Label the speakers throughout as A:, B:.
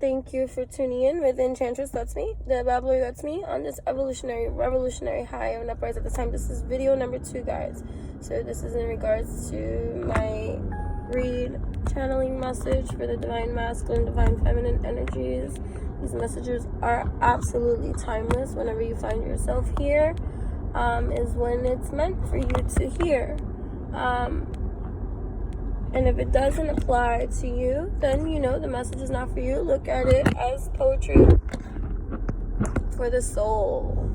A: Thank you for tuning in with Enchantress, that's me, the babbler, that's me, on this revolutionary high of an uprise at the time. This is video number 2, guys. So this is in regards to my read channeling message for the divine masculine, divine feminine energies. These messages are absolutely timeless. Whenever you find yourself here, is when it's meant for you to hear. And if it doesn't apply to you, then you know the message is not for you. Look at it as poetry for the soul.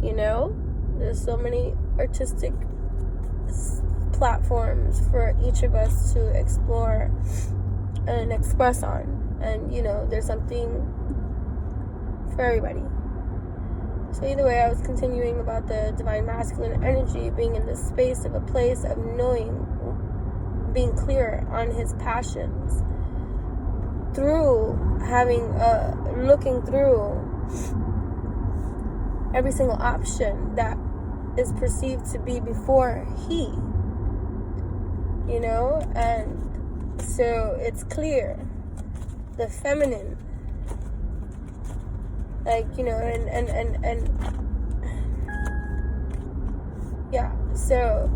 A: You know, there's so many artistic platforms for each of us to explore and express on. And, you know, there's something for everybody. So either way, I was continuing about the divine masculine energy being in this space of a place of knowing, being clear on his passions through having looking through every single option that is perceived to be before he, you know. And so it's clear the feminine, like, you know, and yeah, so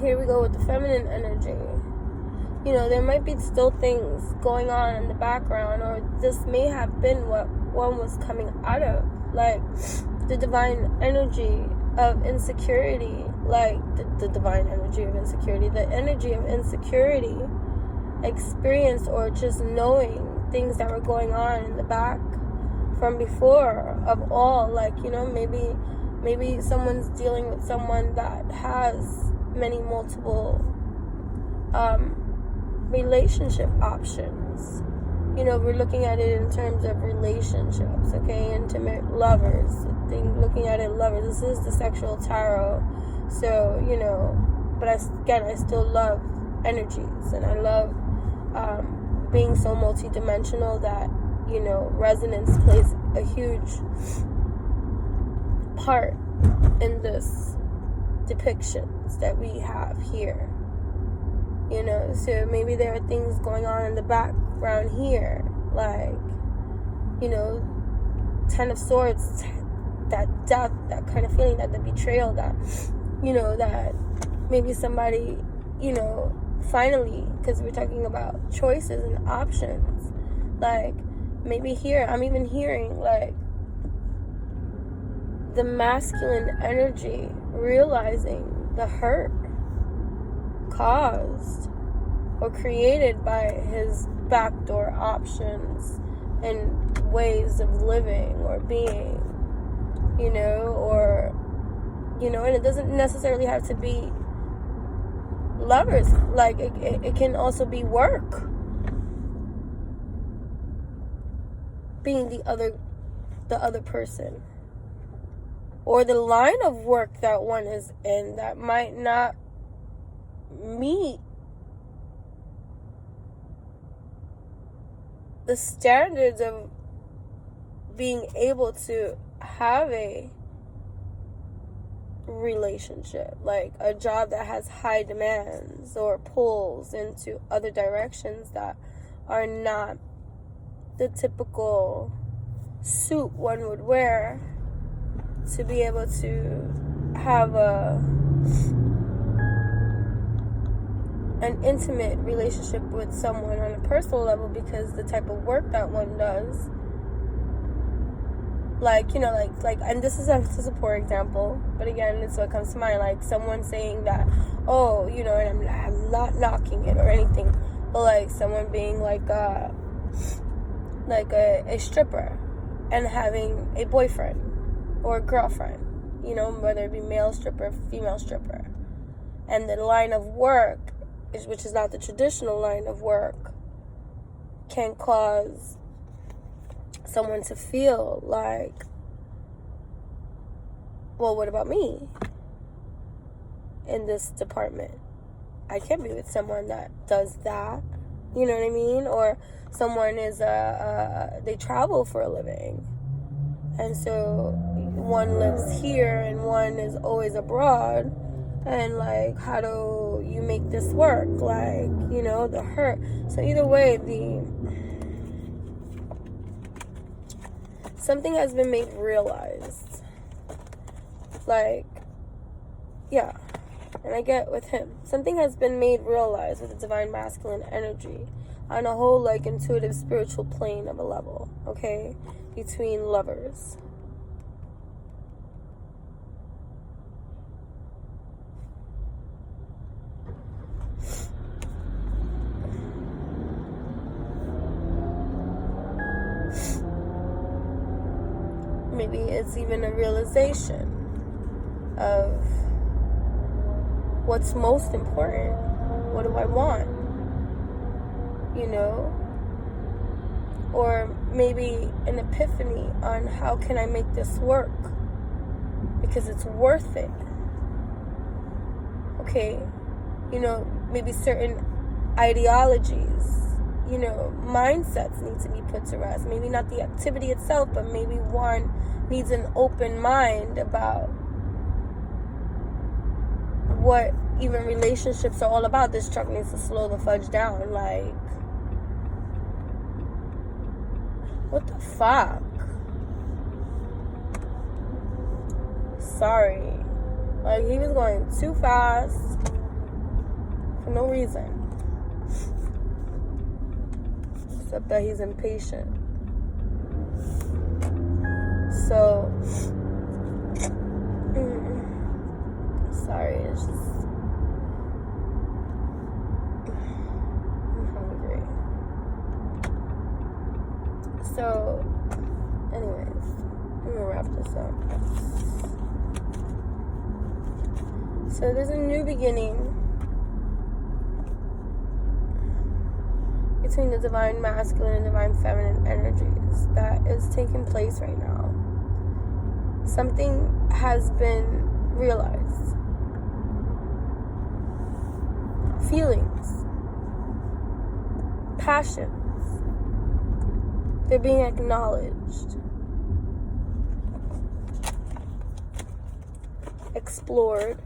A: here we go with the feminine energy. You know, there might be still things going on in the background, or this may have been what one was coming out of, like the divine energy of insecurity, like the divine energy of insecurity, the energy of insecurity experienced, or just knowing things that were going on in the back from before of all, like, you know, maybe someone's dealing with someone that has many multiple relationship options. You know, we're looking at it in terms of relationships, okay? Intimate lovers. Looking at it lovers. This is the sexual tarot. So, you know, but I still love energies, and I love being so multidimensional that, you know, resonance plays a huge part in this depictions that we have here, you know. So maybe there are things going on in the background here, like, you know, 10 of Swords, that death, that kind of feeling, that the betrayal, that, you know, that maybe somebody, you know, finally, because we're talking about choices and options, like maybe here I'm even hearing like the masculine energy realizing the hurt caused or created by his backdoor options and ways of living or being, you know, or, you know, and it doesn't necessarily have to be lovers, like it can also be work, being the other person, or the line of work that one is in that might not meet the standards of being able to have a relationship, like a job that has high demands or pulls into other directions that are not the typical suit one would wear to be able to have an intimate relationship with someone on a personal level, because the type of work that one does, like, you know, like, and this is a poor example, but again, it's what comes to mind, like someone saying that, oh, you know, and I'm not knocking it or anything, but like someone being like a stripper and having a boyfriend or a girlfriend, you know, whether it be male stripper, female stripper, and the line of work, which is not the traditional line of work, can cause someone to feel like, well, what about me in this department? I can't be with someone that does that, you know what I mean? Or someone is they travel for a living, and so one lives here and one is always abroad. And like, how do you make this work? Like, you know, the hurt. So either way, something has been made realized. Like, yeah. And I get with him. Something has been made realized with the divine masculine energy on a whole, like, intuitive spiritual plane of a level, okay? Between lovers. Maybe it's even a realization of what's most important. What do I want? You know? Or maybe an epiphany on how can I make this work? Because it's worth it. Okay? You know, maybe certain ideologies, you know, mindsets need to be put to rest. Maybe not the activity itself, but maybe one needs an open mind about what even relationships are all about. This truck needs to slow the fudge down. Like, what the fuck? Sorry. Like, he was going too fast for no reason. Except that he's impatient. So, sorry, it's just, I'm hungry. So, anyways, I'm gonna wrap this up. So there's a new beginning between the divine masculine and divine feminine energies that is taking place right now. Something has been realized. Feelings, passions, they're being acknowledged, explored,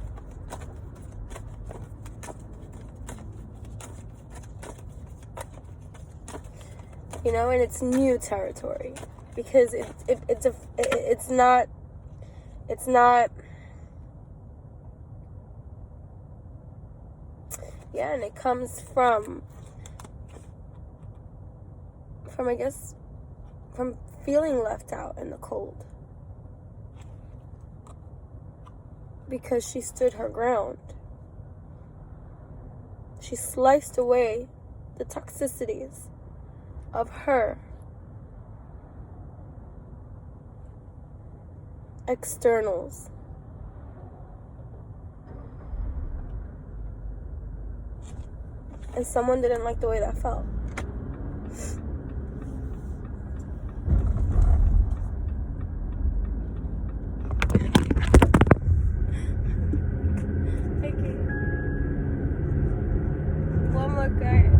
A: you know, and it's new territory because it's not yeah, and it comes from I guess from feeling left out in the cold because she stood her ground. She sliced away the toxicities of her externals. And someone didn't like the way that felt. Okay. One more card.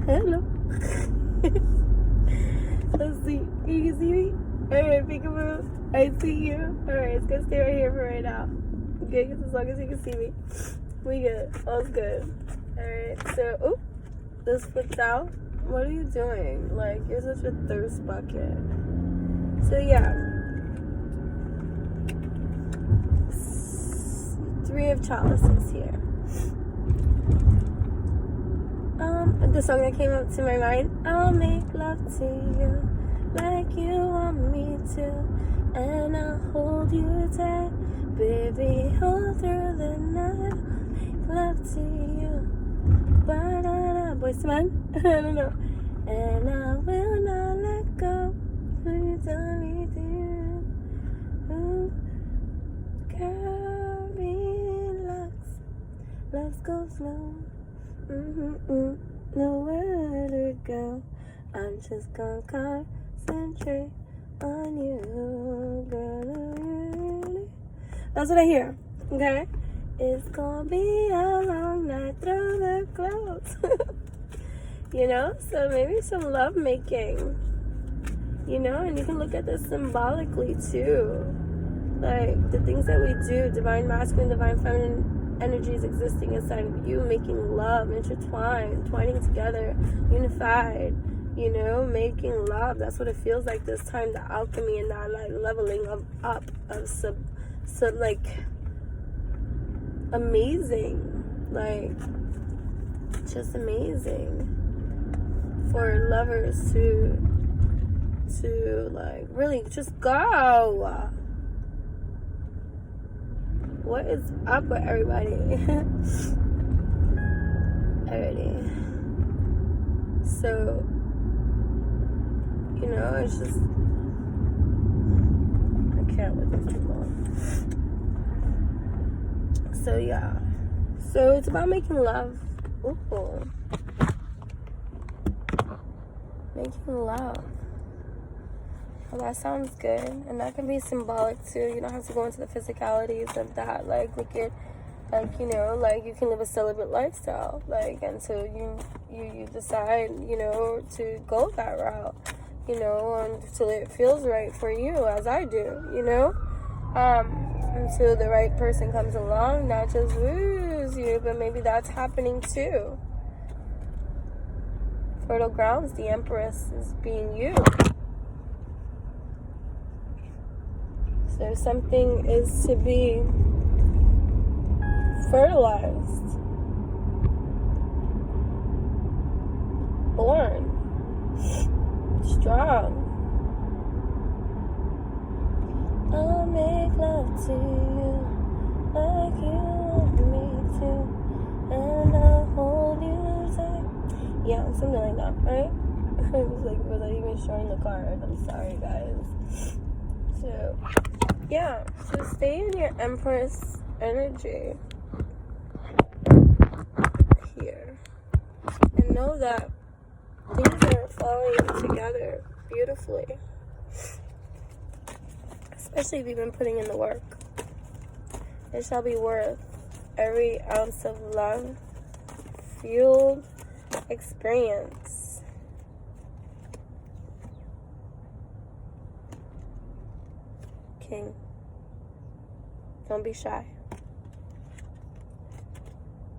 A: Hello. Let's see. You can see me? Alright, peekaboo. I see you. Alright, it's gonna stay right here for right now. Okay, because as long as you can see me, we good. All's good. Alright, so, oop, this flipped out. What are you doing? Like, you're such a thirst bucket. So, yeah. Three of chalices here. The song that came up to my mind, I'll make love to you like you want me to, and I'll hold you tight, baby, all through the night. I'll make love to you, ba-da-da, Boyz II Men, I don't know, and I will not let go, when you tell me to, ooh, girl, relax, let's go slow, nowhere to go. I'm just gonna concentrate on you, girl. That's what I hear. Okay, it's gonna be a long night through the clouds. You know, so maybe some love making. You know, and you can look at this symbolically too. Like, the things that we do, divine masculine, divine feminine energies existing inside of you, making love, intertwined, twining together, unified, you know, making love. That's what it feels like this time, the alchemy and that, like, leveling of up of like, amazing, like, just amazing for lovers to like really just go. What is up with everybody? Alrighty. So, you know, it's just, I can't with this too long. So yeah. So it's about making love. Ooh. Making love. Well, that sounds good. And that can be symbolic too. You don't have to go into the physicalities of that. Like, look at, like, you know, like, you can live a celibate lifestyle, like, until you decide, you know, to go that route, you know, until it feels right for you, as I do, you know, until the right person comes along, not just woos you, but maybe that's happening too. Fertile grounds, the Empress is being you. So something is to be fertilized, born, strong. I'll make love to you like you want me to, and I'll hold you tight. Yeah, something like that, right? I was like, was I even showing the card? I'm sorry, guys. So, yeah, so stay in your Empress energy here. And know that things are falling together beautifully. Especially if you've been putting in the work. It shall be worth every ounce of love, fueled experience. King. Don't be shy.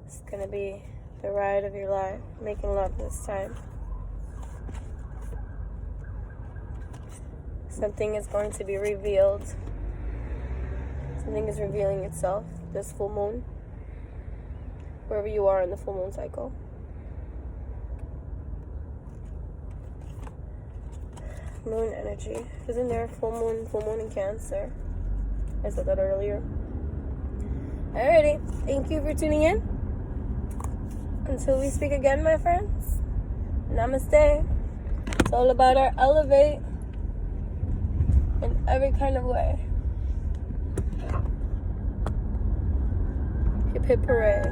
A: It's gonna be the ride of your life, making love this time. Something is going to be revealed. Something is revealing itself this full moon. Wherever you are in the full moon cycle. Moon energy. Isn't there full moon in Cancer? I said that earlier. Alrighty. Thank you for tuning in. Until we speak again, my friends. Namaste. It's all about our elevate in every kind of way. Hip hip hooray.